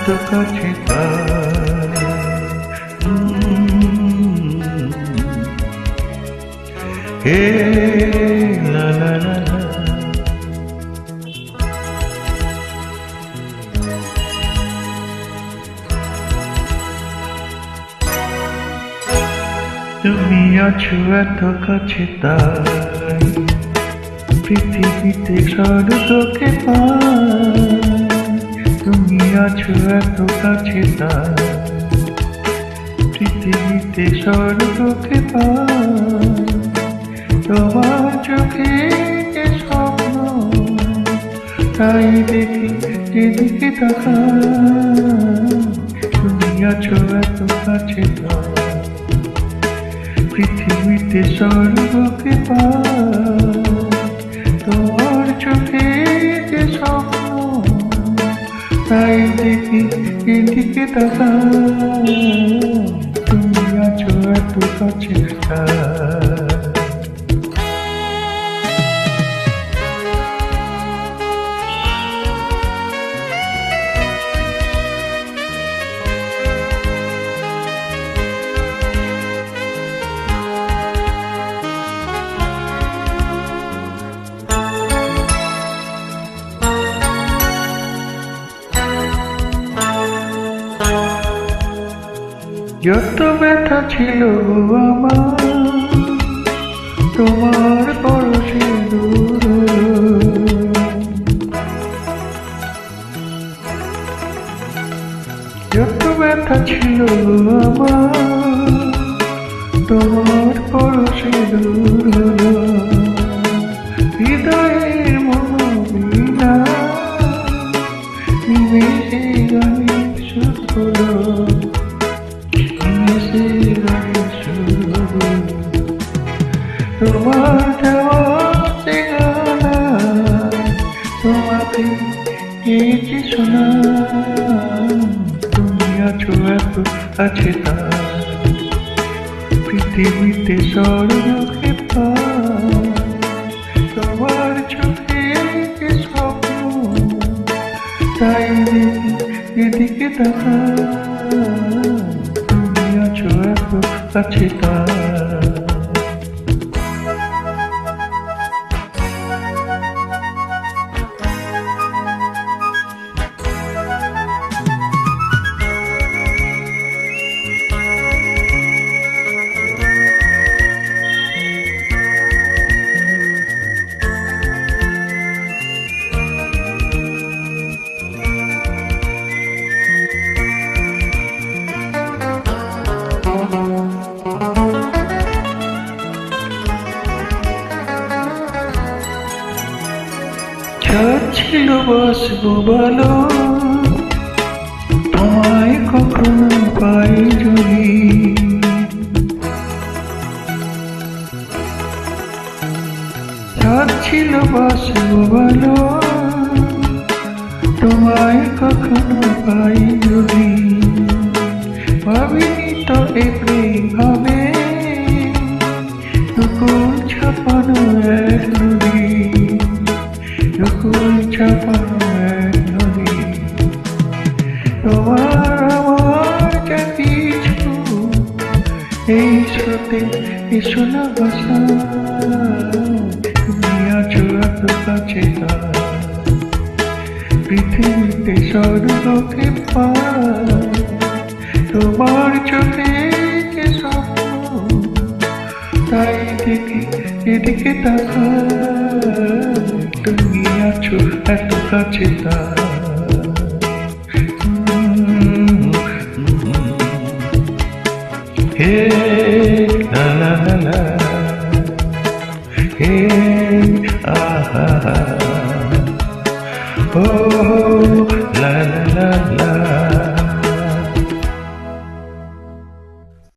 এত কাছে তার হে লা লা লা লা। তুমি আছো এত কাছে তাই পৃথিবীতে স্বর্গকে পাই। তুমি আছো এত কাছে তাই পৃথিবীতে স্বর্গকে পাই। তোমার চোখে যে স্বপ্ন তাই দেখি যেদিকে তাকাই। তুমি আছো এত কাছে তাই পৃথিবীতে স্বর্গকে পাই। তোমার চোখে যে স্বপ্ন তাই দেখি এদিকে তাকাই। তুমি আছো এত কাছে তাই। যত ব্যথা ছিল আমার তোমার পরশে দূর। যত ব্যথা ছিল আমার তোমার পরশে দূর। হৃদয়ের মনোবীণা নিমেষে গানের সুর হলো। তোমার দেওয়া ঠিকানা তোমাকে গেয়েছি শোনা। তুমি আছো এত কাছে তাই পৃথিবীতে স্বর্গকে পাই। তোমার চোখে যে স্বপ্ন তাই দেখি এদিকে তাকাই। তুমি আছো এত কাছে তাই। ছিল বসবো বলো তোমায় কখনো পাই যদি। ছিল বসবো বলো তোমায় কখনো পাই যদি। ভাবিনি তো একইভাবে দুকুল ছাপানো এক নদী। দুকুল ছাপানো এক নদী। তোমার আমার যা কিছু এই স্রোতে এসো না ভাষা। তুমি আছো এত কাছে তাই পৃথিবীতে স্বর্গকে পাই। তোমার চোখে যে স্বপ্ন তাই দেখি এদিকে তাকাই। তুমি আছো এত কাছে তাই। হে লা লা লা লা হে আহা ও লা লা লা লা।